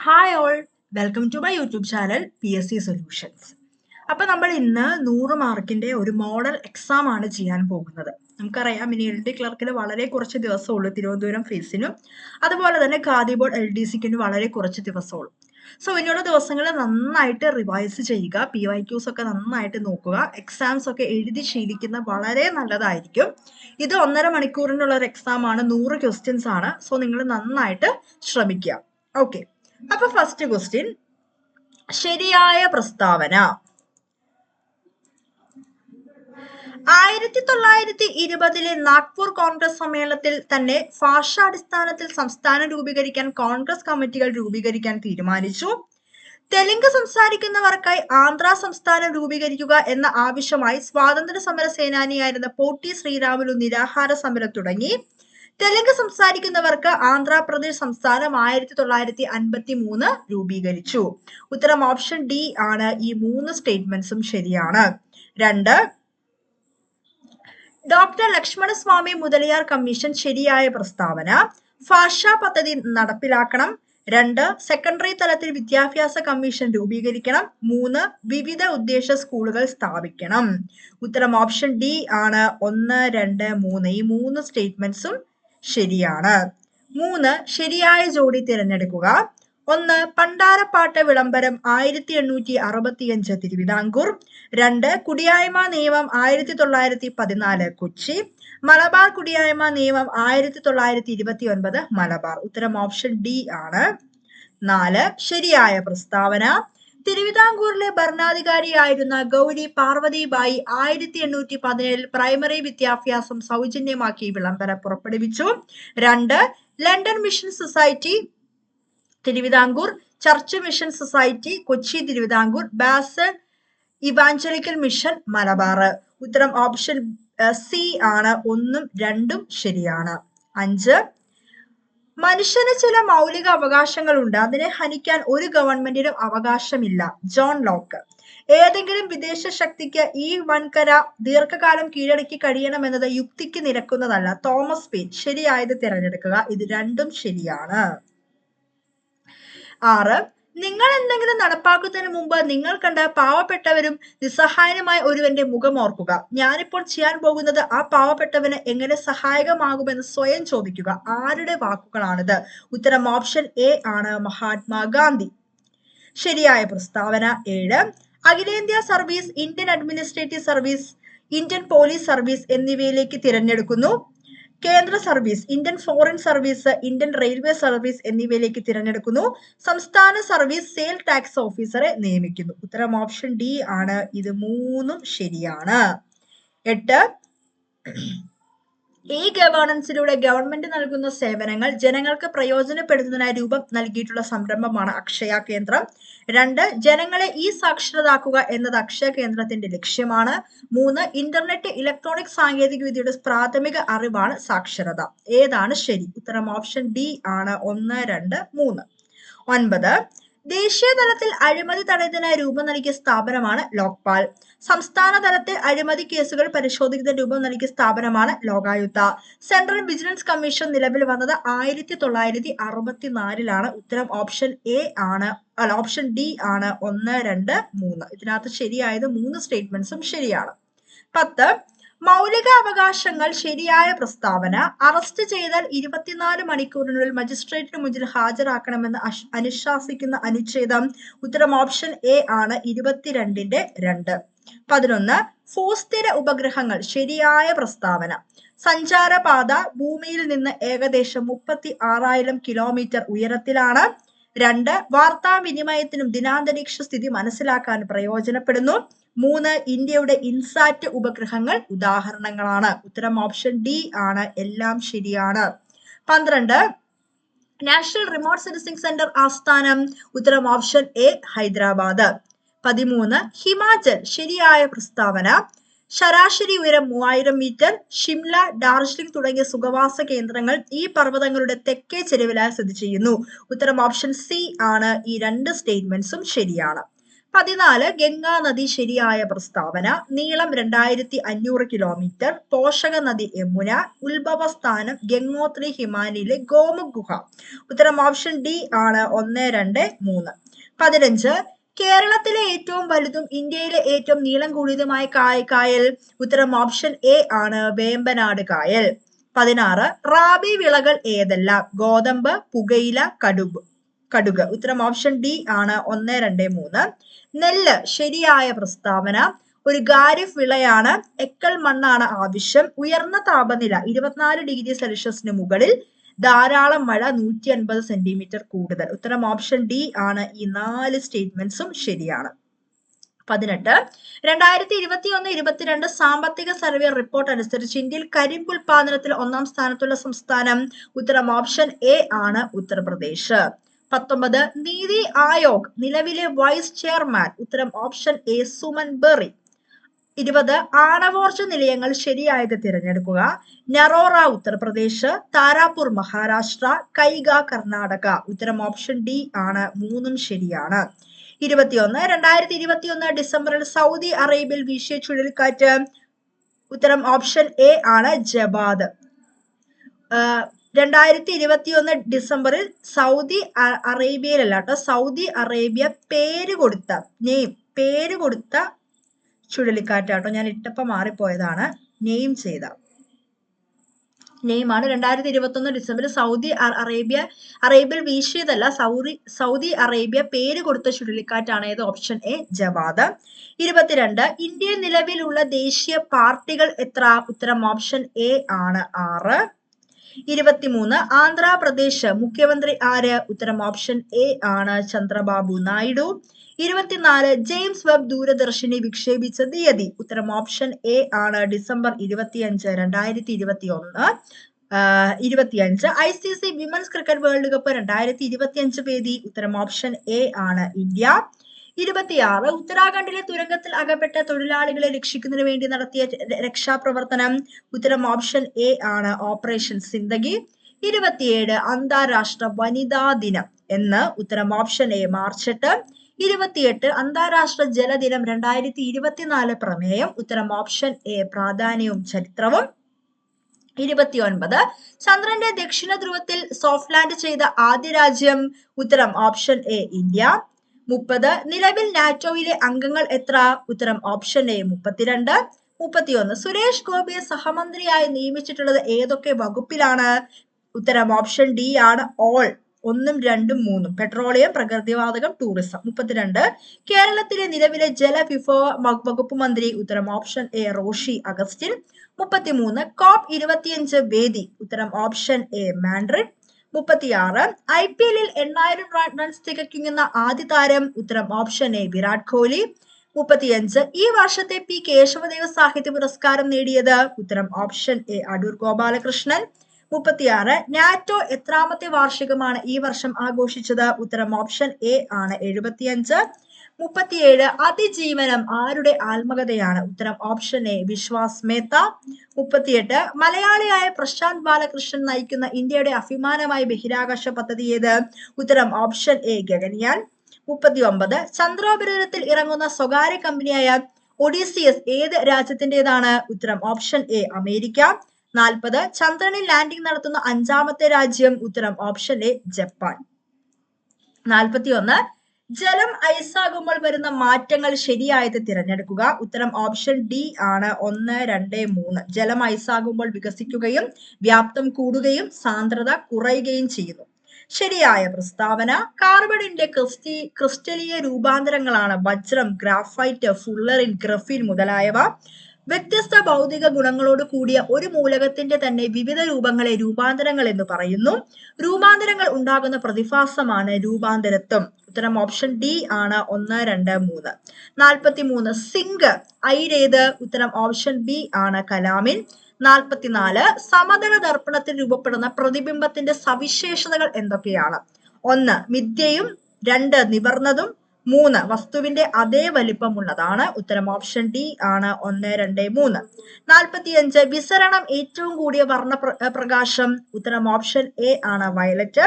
Hi all, welcome to my YouTube channel PSC solutions. അപ്പോൾ നമ്മൾ ഇന്ന് 100 മാർക്കിന്റെ ഒരു മോഡൽ എക്സാം ആണ് ചെയ്യാൻ പോകുന്നത്. നമുക്കറിയാം ഇനി LD ക്ലർക്കിന് വളരെ കുറച്ച് ദിവസമുള്ളൂ തിരുവനന്തപുരം ഫീസിനും, അതുപോലെ തന്നെ ഖാദി ബോർഡ് LDCക്കിന് വളരെ കുറച്ച് ദിവസമുള്ളൂ. സോ ഇനിയുള്ള ദിവസങ്ങളിൽ നന്നായിട്ട് റിവൈസ് ചെയ്യുക, PYQs ഒക്കെ നന്നായിട്ട് നോക്കുക, എക്സാംസ് ഒക്കെ എഴുതി ശീലിക്കുന്ന വളരെ നല്ലതായിരിക്കും. ഇത് 1.5 മണിക്കൂറിനുള്ള ഒരു എക്സാം ആണ്, 100 ക്വസ്റ്റ്യൻസ് ആണ്. സോ നിങ്ങൾ നന്നായിട്ട് ശ്രമിക്കുക. ഓക്കെ, അപ്പൊ ഫസ്റ്റ് ക്വസ്റ്റ്യൻ, ശരിയായ പ്രസ്താവന. 1920 നാഗ്പൂർ കോൺഗ്രസ് സമ്മേളനത്തിൽ തന്നെ ഭാഷാടിസ്ഥാനത്തിൽ സംസ്ഥാനം രൂപീകരിക്കാൻ കോൺഗ്രസ് കമ്മിറ്റികൾ രൂപീകരിക്കാൻ തീരുമാനിച്ചു. തെലുങ്ക് സംസാരിക്കുന്നവർക്കായി ആന്ധ്ര സംസ്ഥാനം രൂപീകരിക്കുക എന്ന ആവശ്യമായി സ്വാതന്ത്ര്യ സമര സേനാനിയായിരുന്ന പോട്ടി ശ്രീരാമുലു നിരാഹാര സമരം തുടങ്ങി. തെലുങ്ക് സംസാരിക്കുന്നവർക്ക് ആന്ധ്രാപ്രദേശ് സംസ്ഥാനം 1953 രൂപീകരിച്ചു. ഉത്തരം ഓപ്ഷൻ ഡി ആണ്. ഈ 3 സ്റ്റേറ്റ്മെന്റ്സും ശരിയാണ്. 2, ഡോക്ടർ ലക്ഷ്മണസ്വാമി മുതലിയാർ കമ്മീഷൻ ശരിയായ പ്രസ്താവന. ഭാഷാ പദ്ധതി നടപ്പിലാക്കണം. 2, സെക്കൻഡറി തലത്തിൽ വിദ്യാഭ്യാസ കമ്മീഷൻ രൂപീകരിക്കണം. 3, വിവിധ ഉദ്ദേശ സ്കൂളുകൾ സ്ഥാപിക്കണം. ഉത്തരം ഓപ്ഷൻ ഡി ആണ്. 1, 2, 3 ഈ 3 സ്റ്റേറ്റ്മെന്റ്സും ശരിയാണ്. 3, ശരിയായ ജോഡി തിരഞ്ഞെടുക്കുക. 1, പണ്ടാരപ്പാട്ട് വിളംബരം 1865 തിരുവിതാംകൂർ. 2, കുടിയായ്മ നിയമം 1914 കൊച്ചി. മലബാർ കുടിയായ്മ നിയമം 1929 മലബാർ. ഉത്തരം ഓപ്ഷൻ ഡി ആണ്. 4, ശരിയായ പ്രസ്താവന. തിരുവിതാംകൂറിലെ ഭരണാധികാരിയായിരുന്ന ഗൗരി പാർവതിബായി 1817 പ്രൈമറി വിദ്യാഭ്യാസം സൗജന്യമാക്കി വിളംബരം പുറപ്പെടുവിച്ചു. 2, London mission society Thiruvithamkoor, church mission society Kochi Thiruvithamkoor, basal evangelical mission Malabar. ഉത്തരം ഓപ്ഷൻ സി ആണ്. 1ഉം 2ഉം ശരിയാണ്. 5, മനുഷ്യന് ചില മൗലിക അവകാശങ്ങളുണ്ട്, അതിനെ ഹനിക്കാൻ ഒരു ഗവൺമെന്റിനും അവകാശമില്ല. John Locke. ഏതെങ്കിലും വിദേശ ശക്തിക്ക് ഈ വൻകര ദീർഘകാലം കീഴടക്കി കഴിയണമെന്നത് യുക്തിക്ക് നിരക്കുന്നതല്ല. Thomas pain. ശരിയായത് തിരഞ്ഞെടുക്കുക. ഇത് 2ഉം ശരിയാണ്. 6, നിങ്ങൾ എന്തെങ്കിലും നടപ്പാക്കുന്നതിന് മുമ്പ് നിങ്ങൾ കണ്ട പാവപ്പെട്ടവരും നിസ്സഹായനുമായ ഒരുവന്റെ മുഖം ഓർക്കുക. ഞാനിപ്പോൾ ചെയ്യാൻ പോകുന്നത് ആ പാവപ്പെട്ടവന് എങ്ങനെ സഹായകമാകുമെന്ന് സ്വയം ചോദിക്കുക. ആരുടെ വാക്കുകളാണിത്? ഉത്തരം ഓപ്ഷൻ എ ആണ്. മഹാത്മാഗാന്ധി. ശരിയായ പ്രസ്താവന. 7, അഖിലേന്ത്യാ service, Indian administrative service, Indian police service എന്നിവയിലേക്ക് തിരഞ്ഞെടുക്കുന്നു. കേന്ദ്ര service, Indian foreign service, Indian railway service എന്നിവയിലേക്ക് തിരഞ്ഞെടുക്കുന്നു. സംസ്ഥാന സർവീസ്, സെയിൽ ടാക്സ് ഓഫീസറെ നിയമിക്കുന്നു. ഉത്തരം ഓപ്ഷൻ ഡി ആണ്. ഇത് 3ഉം ശരിയാണ്. 8, ഈ ഗവേണൻസിലൂടെ ഗവൺമെന്റ് നൽകുന്ന സേവനങ്ങൾ ജനങ്ങൾക്ക് പ്രയോജനപ്പെടുത്തുന്നതിനായി രൂപം നൽകിയിട്ടുള്ള സംരംഭമാണ് അക്ഷയ കേന്ദ്രം. 2, ജനങ്ങളെ ഈ സാക്ഷരരാക്കുക എന്നത് അക്ഷയ കേന്ദ്രത്തിന്റെ ലക്ഷ്യമാണ്. 3, ഇന്റർനെറ്റ്, ഇലക്ട്രോണിക് സാങ്കേതിക വിദ്യയുടെ പ്രാഥമിക അറിവാണ് സാക്ഷരത. ഏതാണ് ശരി? ഉത്തരം ഓപ്ഷൻ ഡി ആണ്. 1, 2, 3. 9, ദേശീയ തലത്തിൽ അഴിമതി തടയുന്നതിനായി രൂപം നൽകിയ സ്ഥാപനമാണ് ലോക്പാൽ. സംസ്ഥാന തലത്തിൽ അഴിമതി കേസുകൾ പരിശോധിക്കുന്ന രൂപം നൽകിയ സ്ഥാപനമാണ് ലോകായുക്ത. സെൻട്രൽ വിജിലൻസ് കമ്മീഷൻ നിലവിൽ വന്നത് 1964 ഉത്തരം ഓപ്ഷൻ എ ആണ്. ഓപ്ഷൻ ഡി ആണ്. 1, 2, 3 ഇതിനകത്ത് ശരിയായത് 3 സ്റ്റേറ്റ്മെന്റ്സും ശരിയാണ്. 10, മൗലിക അവകാശങ്ങൾ ശരിയായ പ്രസ്താവന. അറസ്റ്റ് ചെയ്താൽ 24 മണിക്കൂറിനുള്ളിൽ മജിസ്ട്രേറ്റിന് മുന്നിൽ ഹാജരാക്കണമെന്ന് അനുശാസിക്കുന്ന അനുച്ഛേദം. ഉത്തരം ഓപ്ഷൻ എ ആണ്. 22ന്റെ 2. 11, ഭൂസ്ഥിര ഉപഗ്രഹങ്ങൾ ശരിയായ പ്രസ്താവന. സഞ്ചാരപാത ഭൂമിയിൽ നിന്ന് ഏകദേശം 36,000 കിലോമീറ്റർ ഉയരത്തിലാണ്. 2, വാർത്താവിനിമയത്തിനും ദിനാന്തരീക്ഷ സ്ഥിതി മനസ്സിലാക്കാൻ പ്രയോജനപ്പെടുന്നു. 3, ഇന്ത്യയുടെ ഇൻസാറ്റ് ഉപഗ്രഹങ്ങൾ ഉദാഹരണങ്ങളാണ്. ഉത്തരം ഓപ്ഷൻ ഡി ആണ്. എല്ലാം ശരിയാണ്. 12, നാഷണൽ റിമോട്ട് സെൻസിംഗ് സെന്റർ ആസ്ഥാനം. ഉത്തരം ഓപ്ഷൻ എ ഹൈദരാബാദ്. 13, ഹിമാചൽ ശരിയായ പ്രസ്താവന. ശരാശരി ഉയരം 3000 മീറ്റർ. ഷിംല, ഡാർജിലിംഗ് തുടങ്ങിയ സുഖവാസ കേന്ദ്രങ്ങൾ ഈ പർവ്വതങ്ങളുടെ തെക്കേ ചെരുവിലായി സ്ഥിതി ചെയ്യുന്നു. ഉത്തരം ഓപ്ഷൻ സി ആണ്. ഈ 2 സ്റ്റേറ്റ്മെന്റ്സും ശരിയാണ്. 14 ഗംഗാ നദി ശരിയായ പ്രസ്താവന. നീളം 2500 കിലോമീറ്റർ. പോഷക നദി യമുന. ഉത്ഭവസ്ഥാനം ഗംഗോത്രി ഹിമാനിയിലെ ഗോമുഖ് ഗുഹ. ഉത്തരം ഓപ്ഷൻ ഡി ആണ് 1, 2, 3. 15 കേരളത്തിലെ ഏറ്റവും വലുതും ഇന്ത്യയിലെ ഏറ്റവും നീളം കൂടിയതുമായ കായൽ. ഉത്തരം ഓപ്ഷൻ എ ആണ് വേമ്പനാട് കായൽ. 16 റാബി വിളകൾ ഏതെല്ലാം? ഗോതമ്പ്, പുകയില, കടുക്. ഉത്തരം ഓപ്ഷൻ ഡി ആണ് 1, 2, 3. നെല്ല് ശരിയായ പ്രസ്താവന. ഒരു ഖാരിഫ് വിളയാണ്. എക്കൽ മണ്ണാണ് ആവശ്യം. ഉയർന്ന താപനില 24 ഡിഗ്രി സെൽഷ്യസിന് മുകളിൽ. ധാരാളം മഴ 150 സെന്റിമീറ്റർ കൂടുതൽ. ഉത്തരം ഓപ്ഷൻ ഡി ആണ്. ഈ 4 സ്റ്റേറ്റ്മെന്റ്സും ശരിയാണ്. 18 2021-22 സാമ്പത്തിക സർവേ റിപ്പോർട്ട് അനുസരിച്ച് ഇന്ത്യയിൽ കരിമ്പ് ഉൽപാദനത്തിൽ 1-ാം സ്ഥാനത്തുള്ള സംസ്ഥാനം. ഉത്തരം ഓപ്ഷൻ എ ആണ് ഉത്തർപ്രദേശ്. 19 നീതി ആയോഗ് നിലവിലെ വൈസ് ചെയർമാൻ. ഉത്തരം ഓപ്ഷൻ എ സുമൻ ബെറി. 20 ആണവോർജ നിലയങ്ങൾ ശരിയായത് തിരഞ്ഞെടുക്കുക. നറോറ ഉത്തർപ്രദേശ്, താരാപൂർ മഹാരാഷ്ട്ര, കൈഗ കർണാടക. ഉത്തരം ഓപ്ഷൻ ഡി ആണ്. 3ഉം ശരിയാണ്. 21 2021 ഡിസംബറിൽ സൗദി അറേബ്യയിൽ വീശിയ ചുഴലിക്കാറ്റ്. ഉത്തരം ഓപ്ഷൻ എ ആണ്. ജവാദ്. 2021 ഡിസംബറിൽ സൗദി അറേബ്യയിലല്ല കേട്ടോ, സൗദി അറേബ്യ പേര് കൊടുത്ത ചുഴലിക്കാറ്റാട്ടോ. ഞാൻ ഇട്ടപ്പോ മാറിപ്പോയതാണ്. നെയിം നെയിമാണ്. 2021 ഡിസംബറിൽ സൗദി അറേബ്യയിൽ വീശിയതല്ല, സൗദി അറേബ്യ പേര് കൊടുത്ത ചുഴലിക്കാറ്റാണ്. ഏത്? Option A Javad. 22 ഇന്ത്യയിൽ നിലവിലുള്ള ദേശീയ പാർട്ടികൾ എത്ര? ഉത്തരം ഓപ്ഷൻ എ ആണ്. 6. 23 ആന്ധ്രാപ്രദേശ് മുഖ്യമന്ത്രി ആര്? ഉത്തരം ഓപ്ഷൻ എ ആണ്. ചന്ദ്രബാബു നായിഡു. 24 ജെയിംസ് വെബ് ദൂരദർശിനി വിക്ഷേപിച്ച തീയതി. ഉത്തരം ഓപ്ഷൻ എ ആണ്. December 25, 2021. ICC women's cricket world cup 2025 വേദി. ഉത്തരം ഓപ്ഷൻ എ ആണ്. ഇന്ത്യ. 26 ഉത്തരാഖണ്ഡിലെ തുരങ്കത്തിൽ അകപ്പെട്ട തൊഴിലാളികളെ രക്ഷിക്കുന്നതിന് വേണ്ടി നടത്തിയ രക്ഷാപ്രവർത്തനം. ഉത്തരം ഓപ്ഷൻ എ ആണ്. ഓപ്പറേഷൻ സിന്ദഗി. 27 അന്താരാഷ്ട്ര വനിതാ ദിനം എന്ന്. ഉത്തരം ഓപ്ഷൻ എ മാർച്ച് 8. 28 അന്താരാഷ്ട്ര ജലദിനം 2024 പ്രമേയം. ഉത്തരം ഓപ്ഷൻ എ പ്രാധാന്യവും ചരിത്രവും. 29 ചന്ദ്രന്റെ ദക്ഷിണ ധ്രുവത്തിൽ സോഫ്റ്റ് ലാൻഡ് ചെയ്ത ആദ്യ രാജ്യം. ഉത്തരം ഓപ്ഷൻ എ ഇന്ത്യ. 30 നിലവിൽ നാറ്റോയിലെ അംഗങ്ങൾ എത്ര? ഉത്തരം ഓപ്ഷൻ എ 32. 31 സുരേഷ് ഗോപിയെ സഹമന്ത്രിയായി നിയമിച്ചിട്ടുള്ളത് ഏതൊക്കെ വകുപ്പിലാണ്? ഉത്തരം ഓപ്ഷൻ ഡി ആണ്. ഓൾ 1, 2, 3 പെട്രോളിയം, പ്രകൃതിവാതകം, ടൂറിസം. 32 കേരളത്തിലെ നിലവിലെ ജലവിഭവ വകുപ്പ് മന്ത്രി. ഉത്തരം option A Roshy Augustine. 33 COP 25 വേദി. ഉത്തരം ഓപ്ഷൻ എ മാൻഡ്രിഡ്. 36 IPL-ൽ 8000 റൺസ് തികയ്ക്കുന്ന ആദ്യ താരം. ഉത്തരം ഓപ്ഷൻ എ വിരാട് കോഹ്ലി. 35 ഈ വർഷത്തെ പി കേശവദേവ സാഹിത്യ പുരസ്കാരം നേടിയത്. ഉത്തരം option A Adoor Gopalakrishnan. 36 NATO എത്രാമത്തെ വാർഷികമാണ് ഈ വർഷം ആഘോഷിച്ചത്? ഉത്തരം ഓപ്ഷൻ എ ആണ്. 75. 37 അതിജീവനം ആരുടെ ആത്മകഥയാണ്? ഉത്തരം ഓപ്ഷൻ എ വിശ്വാസ് മേത്ത. 38 മലയാളിയായ പ്രശാന്ത് ബാലകൃഷ്ണൻ നയിക്കുന്ന ഇന്ത്യയുടെ അഭിമാനമായ ബഹിരാകാശ പദ്ധതി ഏത്? ഉത്തരം ഓപ്ഷൻ എ ഗഗൻയാൻ. 39 ചന്ദ്രോപരിതലത്തിൽ ഇറങ്ങുന്ന സ്വകാര്യ കമ്പനിയായ ഒഡീസിയസ് ഏത് രാജ്യത്തിൻ്റെതാണ്? ഉത്തരം ഓപ്ഷൻ എ അമേരിക്ക. 40 ചന്ദ്രനിൽ ലാൻഡിംഗ് നടത്തുന്ന 5ാമത്തെ രാജ്യം. ഉത്തരം ഓപ്ഷൻ എ ജപ്പാൻ. 41 ജലം ഐസാകുമ്പോൾ വരുന്ന മാറ്റങ്ങൾ ശരിയായത് തിരഞ്ഞെടുക്കുക. ഉത്തരം ഓപ്ഷൻ ഡി ആണ്. 1, 2, 3 ജലം ഐസാകുമ്പോൾ വികസിക്കുകയും വ്യാപ്തം കൂടുകയും സാന്ദ്രത കുറയുകയും ചെയ്യുന്നു. ശരിയായ പ്രസ്താവന കാർബണിന്റെ ക്രിസ്റ്റലീയ രൂപാന്തരങ്ങളാണ് വജ്രം, ഗ്രാഫൈറ്റ്, ഫുള്ളറിൻ, ഗ്രഫീൻ മുതലായവ. വ്യത്യസ്ത ഭൗതിക ഗുണങ്ങളോട് കൂടിയ ഒരു മൂലകത്തിന്റെ തന്നെ വിവിധ രൂപങ്ങളെ രൂപാന്തരങ്ങൾ എന്ന് പറയുന്നു. രൂപാന്തരങ്ങൾ ഉണ്ടാകുന്ന പ്രതിഭാസമാണ് രൂപാന്തരത്വം. ഉത്തരം ഓപ്ഷൻ ഡി ആണ്. 1, 2, 3. 43 സിങ്ക് അയിരേത്? ഉത്തരം ഓപ്ഷൻ ബി ആണ്. കലാമിൻ. 44 സമതല ദർപ്പണത്തിൽ രൂപപ്പെടുന്ന പ്രതിബിംബത്തിന്റെ സവിശേഷതകൾ എന്തൊക്കെയാണ്? 1 മിഥ്യയും, 2 നിവർന്നതും, 3 വസ്തുവിന്റെ അതേ വലിപ്പമുള്ളതാണ്. ഉത്തരം ഓപ്ഷൻ ഡി ആണ് 1, 2, 3. 45 വിസരണം ഏറ്റവും കൂടിയ വർണ്ണ പ്രകാശം. ഉത്തരം ഓപ്ഷൻ എ ആണ് വയലറ്റ്.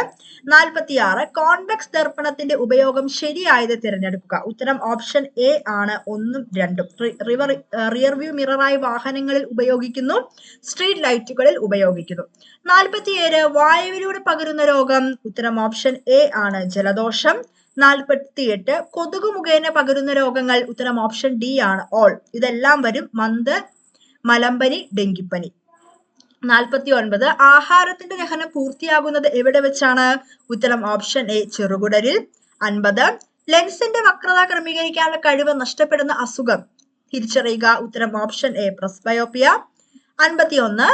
46 കോൺവെക്സ് ദർപ്പണത്തിന്റെ ഉപയോഗം ശരിയായത് തിരഞ്ഞെടുക്കുക. ഉത്തരം ഓപ്ഷൻ എ ആണ് 1ഉം 2ഉം. റിയർ വ്യൂ മിററായി വാഹനങ്ങളിൽ ഉപയോഗിക്കുന്നു, സ്ട്രീറ്റ് ലൈറ്റുകളിൽ ഉപയോഗിക്കുന്നു. 47 വായുവിലൂടെ പകരുന്ന രോഗം. ഉത്തരം ഓപ്ഷൻ എ ആണ് ജലദോഷം. 48 കൊതുകു മുഖേന പകരുന്ന രോഗങ്ങൾ. ഉത്തരം ഓപ്ഷൻ ഡി ആണ് ഓൾ. ഇതെല്ലാം വരും മന്ത്, മലമ്പനി, ഡെങ്കിപ്പനി. 49 ആഹാരത്തിന്റെ ദഹനം പൂർത്തിയാകുന്നത് എവിടെ വെച്ചാണ്. ഉത്തരം ഓപ്ഷൻ എ ചെറുകുടലിൽ. 50 ലെൻസിന്റെ വക്രത ക്രമീകരിക്കാനുള്ള കഴിവ് നഷ്ടപ്പെടുന്ന അസുഖം തിരിച്ചറിയുക. ഉത്തരം ഓപ്ഷൻ എ പ്രസ്ബയോപ്പിയ. 51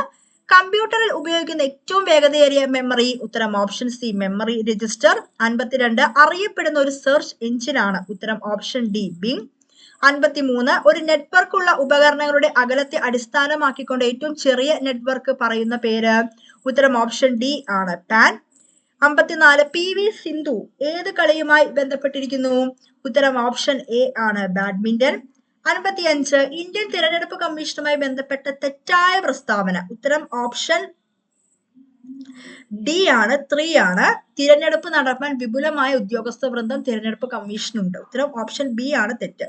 കമ്പ്യൂട്ടറിൽ ഉപയോഗിക്കുന്ന ഏറ്റവും വേഗതയേറിയ മെമ്മറി. ഉത്തരം ഓപ്ഷൻ സി മെമ്മറി രജിസ്റ്റർ. 52 അറിയപ്പെടുന്ന ഒരു സെർച്ച് എഞ്ചിനാണ്. ഉത്തരം ഓപ്ഷൻ ഡി ബിങ്. 53 ഒരു നെറ്റ്വർക്ക് ഉള്ള ഉപകരണങ്ങളുടെ അകലത്തെ അടിസ്ഥാനമാക്കിക്കൊണ്ട് ഏറ്റവും ചെറിയ നെറ്റ്വർക്ക് പറയുന്ന പേര്. ഉത്തരം ഓപ്ഷൻ ഡി ആണ് പാൻ. 54 PV സിന്ധു ഏത് കളിയുമായി ബന്ധപ്പെട്ടിരിക്കുന്നു. ഉത്തരം ഓപ്ഷൻ എ ആണ് ബാഡ്മിന്റൺ. 55 ഇന്ത്യൻ തിരഞ്ഞെടുപ്പ് കമ്മീഷനുമായി ബന്ധപ്പെട്ട തെറ്റായ പ്രസ്താവന. ഉത്തരം ഓപ്ഷൻ ഡി ആണ് 3 ആണ്. തിരഞ്ഞെടുപ്പ് നടത്താൻ വിപുലമായ ഉദ്യോഗസ്ഥ വൃന്ദം തിരഞ്ഞെടുപ്പ് കമ്മീഷനുണ്ട്. ഉത്തരം ഓപ്ഷൻ ബി ആണ് തെറ്റ്.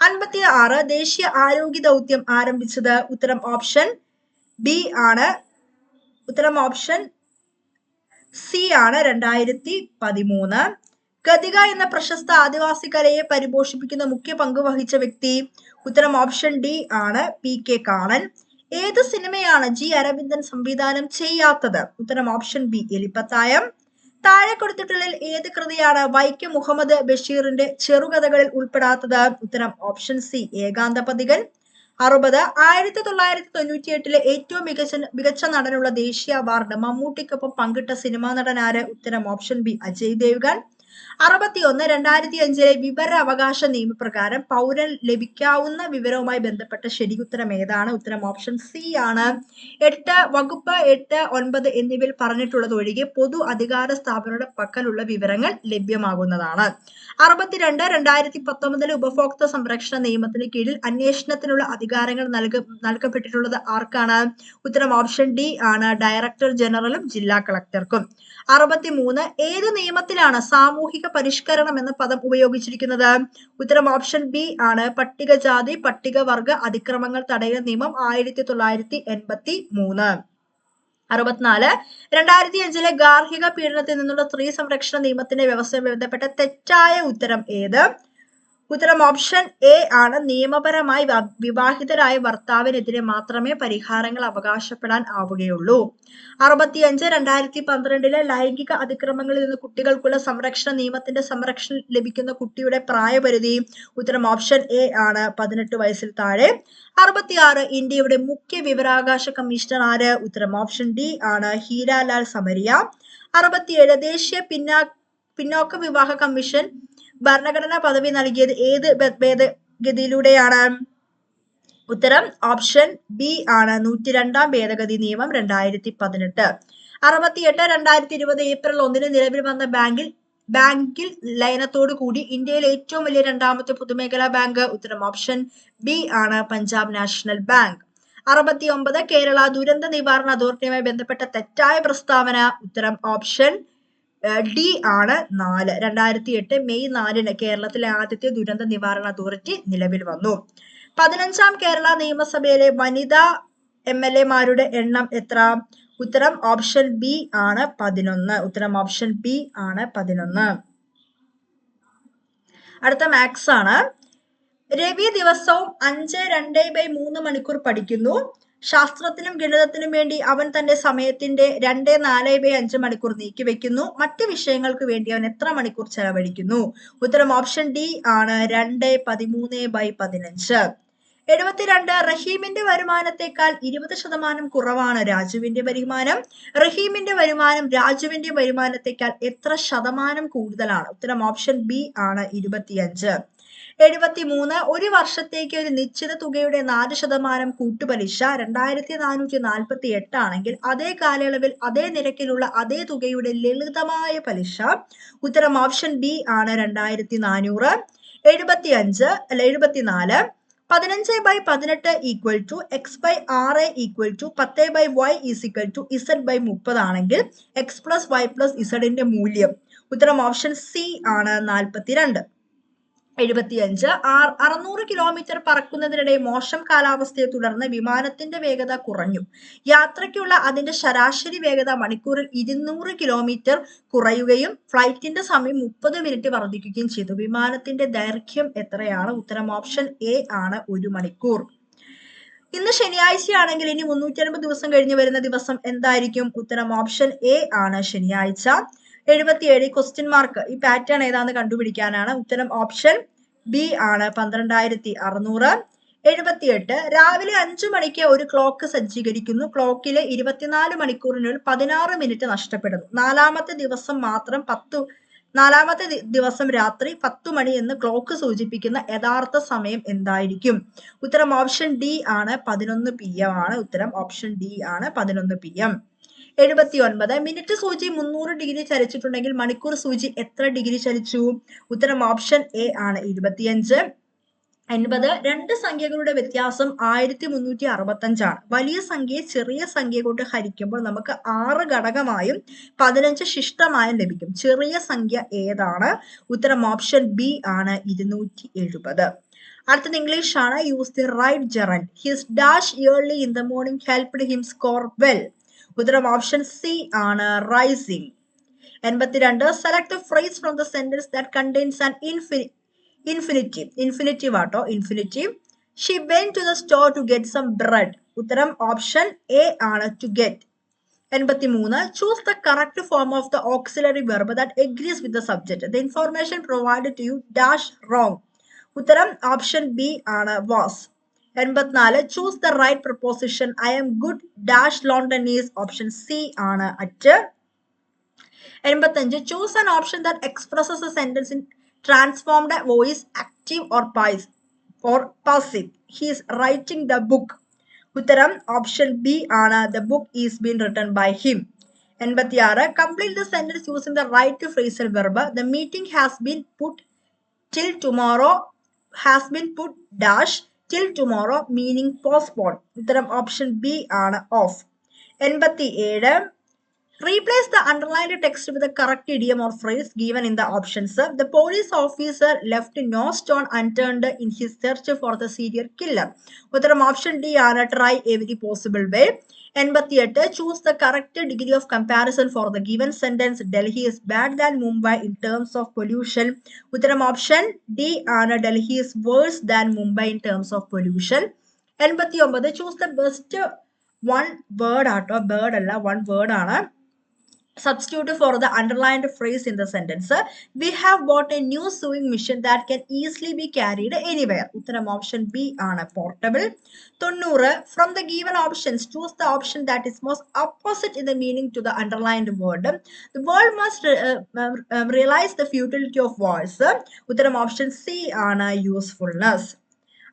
56 ദേശീയ ആരോഗ്യ ദൗത്യം ആരംഭിച്ചത്. ഉത്തരം ഓപ്ഷൻ ബി ആണ്. ഉത്തരം ഓപ്ഷൻ സി ആണ് 2013. ഗതിക എന്ന പ്രശസ്ത ആദിവാസി കലയെ പരിപോഷിപ്പിക്കുന്ന മുഖ്യ പങ്ക് വഹിച്ച വ്യക്തി. ഉത്തരം ഓപ്ഷൻ ഡി ആണ് PK കാണൻ. ഏത് സിനിമയാണ് ജി അരവിന്ദൻ സംവിധാനം ചെയ്യാത്തത്. ഉത്തരം ഓപ്ഷൻ ബി എലിപ്പത്തായം. താഴെ കൊടുത്തിട്ടുള്ള ഏത് കൃതിയാണ് വൈക്കം മുഹമ്മദ് ബഷീറിന്റെ ചെറുകഥകളിൽ ഉൾപ്പെടാത്തത്. ഉത്തരം ഓപ്ഷൻ സി ഏകാന്തപതികൻ. 60 1998 ഏറ്റവും മികച്ച നടനുള്ള ദേശീയ അവാർഡ് മമ്മൂട്ടിക്കൊപ്പം പങ്കിട്ട സിനിമാ നടൻ ആര്. ഉത്തരം ഓപ്ഷൻ ബി അജയ് ദേവ്ഗൺ. 61 2005 വിവരാവകാശ നിയമപ്രകാരം പൗരൻ ലഭിക്കാവുന്ന വിവരവുമായി ബന്ധപ്പെട്ട ശരിയുത്തരം ഏതാണ്. ഉത്തരം ഓപ്ഷൻ സി ആണ്. വകുപ്പ് 8, 9 എന്നിവയിൽ പറഞ്ഞിട്ടുള്ളത് ഒഴികെ പൊതു അധികാര സ്ഥാപനങ്ങളുടെ പക്കലുള്ള വിവരങ്ങൾ ലഭ്യമാകുന്നതാണ്. 62 2019 ഉപഭോക്തൃ സംരക്ഷണ നിയമത്തിന് കീഴിൽ അന്വേഷണത്തിനുള്ള അധികാരങ്ങൾ നൽകപ്പെട്ടിട്ടുള്ളത് ആർക്കാണ്. ഉത്തരം ഓപ്ഷൻ ഡി ആണ് ഡയറക്ടർ ജനറലും ജില്ലാ കളക്ടർക്കും. 63 ഏത് നിയമത്തിലാണ് സാമൂഹിക പരിഷ്കരണം എന്ന പദം ഉപയോഗിച്ചിരിക്കുന്നത്. ഉത്തരം ഓപ്ഷൻ ബി ആണ് പട്ടികജാതി പട്ടികവർഗ അതിക്രമങ്ങൾ തടയുന്ന നിയമം 1983. 64 2005 ഗാർഹിക പീഡനത്തിൽ നിന്നുള്ള സ്ത്രീ സംരക്ഷണ നിയമത്തിന്റെ വ്യവസ്ഥയുമായി ബന്ധപ്പെട്ട തെറ്റായ ഉത്തരം ഏത്. ഉത്തരം ഓപ്ഷൻ എ ആണ് നിയമപരമായി വിവാഹിതരായ ഭർത്താവിനെതിരെ മാത്രമേ പരിഹാരങ്ങൾ അവകാശപ്പെടാൻ ആവുകയുള്ളൂ. 65 2012 ലൈംഗിക അതിക്രമങ്ങളിൽ നിന്ന് കുട്ടികൾക്കുള്ള സംരക്ഷണ നിയമത്തിന്റെ സംരക്ഷണം ലഭിക്കുന്ന കുട്ടിയുടെ പ്രായപരിധി. ഉത്തരം ഓപ്ഷൻ എ ആണ് 18 വയസ്സിൽ താഴെ. 66 ഇന്ത്യയുടെ മുഖ്യ വിവരാവകാശ കമ്മീഷണർ ആര്. ഉത്തരം ഓപ്ഷൻ ഡി ആണ് ഹീരാലാൽ സമരിയ. 67 ദേശീയ പിന്നോക്ക വിവാഹ കമ്മീഷൻ ഭരണഘടനാ പദവി നൽകിയത് ഏത് ഭേദഗതിയിലൂടെയാണ്. ഉത്തരം ഓപ്ഷൻ ബി ആണ് 102ാം ഭേദഗതി നിയമം 2018. 68 2020 ഏപ്രിൽ 1 നിലവിൽ വന്ന ബാങ്കിൽ ലയനത്തോടു കൂടി ഇന്ത്യയിലെ ഏറ്റവും വലിയ രണ്ടാമത്തെ പൊതുമേഖലാ ബാങ്ക്. ഉത്തരം ഓപ്ഷൻ ബി ആണ് പഞ്ചാബ് നാഷണൽ ബാങ്ക്. 69 കേരള ദുരന്ത നിവാരണ അതോറിറ്റിയുമായി ബന്ധപ്പെട്ട തെറ്റായ പ്രസ്താവന. ഉത്തരം ഓപ്ഷൻ ഡി ആണ് 4. 2008 മെയ് 4 കേരളത്തിലെ ആദ്യത്തെ ദുരന്ത നിവാരണ അതോറിറ്റി നിലവിൽ വന്നു. 15ാം കേരള നിയമസഭയിലെ വനിതാ MLA മാരുടെ എണ്ണം എത്ര. ഉത്തരം ഓപ്ഷൻ ബി ആണ് 11. ഉത്തരം ഓപ്ഷൻ ബി ആണ് 11. അടുത്ത മാത്സ് ആണ്. രവി ദിവസവും 5-2/3 മണിക്കൂർ പഠിക്കുന്നു. ശാസ്ത്രത്തിനും ഗണിതത്തിനും വേണ്ടി അവൻ തന്റെ സമയത്തിന്റെ 2-4/5 മണിക്കൂർ നീക്കിവെക്കുന്നു. മറ്റ് വിഷയങ്ങൾക്ക് വേണ്ടി അവൻ എത്ര മണിക്കൂർ ചെലവഴിക്കുന്നു. ഉത്തരം ഓപ്ഷൻ ഡി ആണ് 2-13/15. 72 റഹീമിന്റെ വരുമാനത്തെക്കാൾ 20% കുറവാണ് രാജുവിന്റെ വരുമാനം. റഹീമിന്റെ വരുമാനം രാജുവിന്റെ വരുമാനത്തെക്കാൾ എത്ര ശതമാനം കൂടുതലാണ്. ഉത്തരം ഓപ്ഷൻ ബി ആണ് 25. 73 ഒരു വർഷത്തേക്ക് ഒരു നിശ്ചിത തുകയുടെ 4% കൂട്ടുപലിശ 2448 ആണെങ്കിൽ അതേ കാലയളവിൽ അതേ നിരക്കിലുള്ള അതേ തുകയുടെ ലളിതമായ പലിശ ഉത്തരം ഓപ്ഷൻ ബി ആണ് 2400. 74 15/18 equal to x/6 equal to 10/y is equal to z/30 ആണെങ്കിൽ x+y+z മൂല്യം ഉത്തരം ഓപ്ഷൻ സി ആണ് 42. 75 600 കിലോമീറ്റർ പറക്കുന്നതിനിടെ മോശം കാലാവസ്ഥയെ തുടർന്ന് വിമാനത്തിന്റെ വേഗത കുറഞ്ഞു. യാത്രയ്ക്കുള്ള അതിന്റെ ശരാശരി വേഗത മണിക്കൂറിൽ 200 കിലോമീറ്റർ കുറയുകയും ഫ്ലൈറ്റിന്റെ സമയം 30 മിനിറ്റ് വർദ്ധിക്കുകയും ചെയ്തു. വിമാനത്തിന്റെ ദൈർഘ്യം എത്രയാണ്? ഉത്തരം ഓപ്ഷൻ എ ആണ് 1 മണിക്കൂർ. ഇന്ന് ശനിയാഴ്ചയാണെങ്കിൽ ഇനി 360 ദിവസം കഴിഞ്ഞ് വരുന്ന ദിവസം എന്തായിരിക്കും? ഉത്തരം ഓപ്ഷൻ എ ആണ് ശനിയാഴ്ച. 77 ക്വസ്റ്റ്യൻ മാർക്ക്. ഈ പാറ്റേൺ ഏതാന്ന് കണ്ടുപിടിക്കാനാണ്. ഉത്തരം ഓപ്ഷൻ ബി ആണ് 12600. 78 രാവിലെ 5 മണിക്ക് ഒരു ക്ലോക്ക് സജ്ജീകരിക്കുന്നു. ക്ലോക്കിലെ 24 മണിക്കൂറിനുള്ളിൽ 16 മിനിറ്റ് നഷ്ടപ്പെടുന്നു. നാലാമത്തെ ദിവസം രാത്രി 10 മണി എന്ന് ക്ലോക്ക് സൂചിപ്പിക്കുന്ന യഥാർത്ഥ സമയം എന്തായിരിക്കും? ഉത്തരം ഓപ്ഷൻ ഡി ആണ് 11 PM ആണ്. ഉത്തരം ഓപ്ഷൻ ഡി ആണ് 11 PM. 79 മിനിറ്റ് സൂചി 300 ഡിഗ്രി ചലിച്ചിട്ടുണ്ടെങ്കിൽ മണിക്കൂർ സൂചി എത്ര ഡിഗ്രി ചലിച്ചു? ഉത്തരം ഓപ്ഷൻ എ ആണ് 25. 80 രണ്ട് സംഖ്യകളുടെ വ്യത്യാസം 1365 ആണ്. വലിയ സംഖ്യയെ ചെറിയ സംഖ്യ കൊണ്ട് ഹരിക്കുമ്പോൾ നമുക്ക് 6 ഘടകമായും 15 ശിഷ്ടമായും ലഭിക്കും. ചെറിയ സംഖ്യ ഏതാണ്? ഉത്തരം ഓപ്ഷൻ ബി ആണ് 270. അടുത്തത് ഇംഗ്ലീഷ് ആണ്. Use the right gerund. His dash early in the morning helped him score well. ഉത്തരം ഓപ്ഷൻ സി ആണ് rising. 82 select the phrase from the sentence that contains an infinitive ആട്ടോ. infinitive. She went to the store to get some bread. ഉത്തരം option A ആണ് to get. 83 choose the correct form of the auxiliary verb that agrees with the subject. The information provided to you dash wrong. ഉത്തരം option B ആണ് was. 84 choose the right preposition. I am good dash London is. Option C ആണ് at. 85 choose an option that expresses a sentence in transformed voice, active or passive. He is writing the book. ഉത്തരം option B ആണ് the book is being written by him. 86 complete the sentence using the right phrasal verb. The meeting has been put till tomorrow dash till tomorrow meaning postpone. ഉത്തരം option B ആണ് off. 87 replace the underlined text with the correct idiom or phrase given in the options. The police officer left no stone unturned in his search for the serial killer. ഉത്തരം option D ആണ് try every possible way. 88 choose the correct degree of comparison for the given sentence. Delhi is better than Mumbai in terms of pollution. ഉത്തരം option D ആണ് Delhi is worse than Mumbai in terms of pollution. 89 choose the best one word ആട്ടോ. bird അല്ല, one word ആണ്. Substitute for the underlined phrase in the sentence. We have bought a new sewing machine that can easily be carried anywhere. ഉത്തരം option B ആണ് portable. 90 from the given options choose the option that is most opposite in the meaning to the underlined word. The world must realize the futility of wars. ഉത്തരം option C ആണ് usefulness.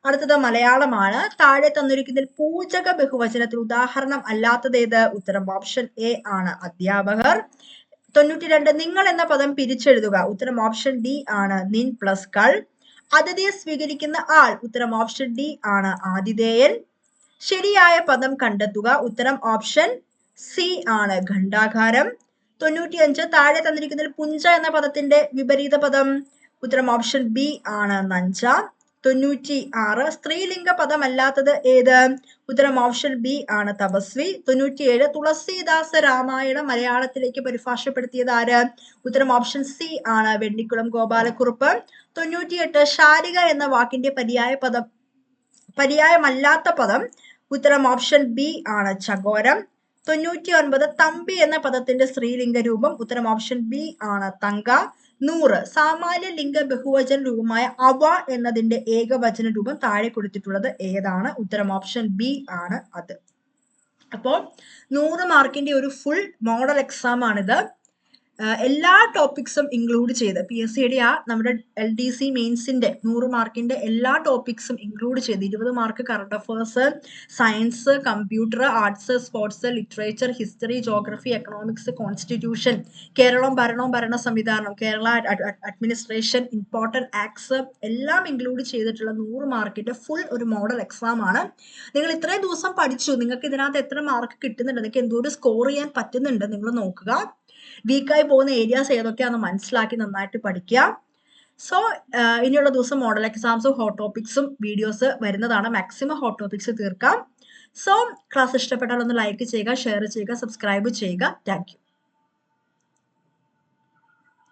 അടുത്തത് മലയാളമാണ്. താഴെ തന്നിരിക്കുന്നതിൽ പൂജക ബഹുവചനത്തിൽ ഉദാഹരണം അല്ലാത്തതേത്? ഉത്തരം option A ആണ് അധ്യാപകർ. 92 നിങ്ങൾ എന്ന പദം പിരിച്ചെഴുതുക. ഉത്തരം ഓപ്ഷൻ ഡി ആണ് നിൻ പ്ലസ് കൾ. അതിഥിയെ സ്വീകരിക്കുന്ന ആൾ. ഉത്തരം ഓപ്ഷൻ ഡി ആണ് ആതിഥേയൻ. ശരിയായ പദം കണ്ടെത്തുക. ഉത്തരം ഓപ്ഷൻ സി ആണ് ഘണ്ടാകാരം. 95 താഴെ തന്നിരിക്കുന്നതിൽ പുഞ്ച എന്ന പദത്തിന്റെ വിപരീത പദം. ഉത്തരം ഓപ്ഷൻ ബി ആണ് നഞ്ച. 96 സ്ത്രീലിംഗ പദമല്ലാത്തത് ഏത്? ഉത്തരം ഓപ്ഷൻ ബി ആണ് തപസ്വി. 97 തുളസീദാസ രാമായണം മലയാളത്തിലേക്ക് പരിഭാഷപ്പെടുത്തിയത് ആര്? ഉത്തരം ഓപ്ഷൻ സി ആണ് വെണ്ണിക്കുളം ഗോപാലക്കുറുപ്പ്. 98 ശാരിക എന്ന വാക്കിന്റെ പര്യായമല്ലാത്ത പദം. ഉത്തരം ഓപ്ഷൻ ബി ആണ് ചകോരം. 99 തമ്പി എന്ന പദത്തിന്റെ സ്ത്രീലിംഗ രൂപം. ഉത്തരം ഓപ്ഷൻ ബി ആണ് തങ്ക. 100 സാമാന്യ ലിംഗ ബഹുവചന രൂപമായ അവ എന്നതിന്റെ ഏകവചന രൂപം താഴെ കൊടുത്തിട്ടുള്ളത് ഏതാണ്? ഉത്തരം ഓപ്ഷൻ ബി ആണ് അത്. അപ്പോൾ 100 മാർക്കിന്റെ ഒരു ഫുൾ മോഡൽ എക്സാം ആണിത്. എല്ലാ ടോപ്പിക്സും ഇൻക്ലൂഡ് ചെയ്ത് PSCയുടെ നമ്മുടെ LDC മെയിൻസിന്റെ 100 മാർക്കിന്റെ എല്ലാ ടോപ്പിക്സും ഇൻക്ലൂഡ് ചെയ്ത് 20 mark current affairs, science, computer, arts, sports, literature, history, geography, economics, constitution, Keralam ഭരണവും ഭരണ സംവിധാനം, കേരള അഡ്മിനിസ്ട്രേഷൻ, ഇമ്പോർട്ടന്റ് ആക്ട്സ് എല്ലാം ഇൻക്ലൂഡ് ചെയ്തിട്ടുള്ള 100 മാർക്കിന്റെ ഫുൾ ഒരു മോഡൽ എക്സാം ആണ്. നിങ്ങൾ ഇത്രയും ദിവസം പഠിച്ചു, നിങ്ങൾക്ക് ഇതിനകത്ത് എത്ര മാർക്ക് കിട്ടുന്നുണ്ട്, നിങ്ങൾക്ക് എന്തോരം സ്കോർ ചെയ്യാൻ പറ്റുന്നുണ്ട് നിങ്ങൾ നോക്കുക. വീക്കായി പോകുന്ന ഏരിയാസ് ഏതൊക്കെയാണെന്ന് മനസ്സിലാക്കി നന്നായിട്ട് പഠിക്കുക. സോ ഇനിയുള്ള ദിവസം മോഡൽ എക്സാംസും ഹോട്ട് ടോപ്പിക്സും വീഡിയോസ് വരുന്നതാണ്. മാക്സിമം ഹോട്ട് ടോപ്പിക്സ് തീർക്കാം. സോ ക്ലാസ് ഇഷ്ടപ്പെട്ടാൽ ഒന്ന് ലൈക്ക് ചെയ്യുക, ഷെയർ ചെയ്യുക, സബ്സ്ക്രൈബ് ചെയ്യുക. Thank you.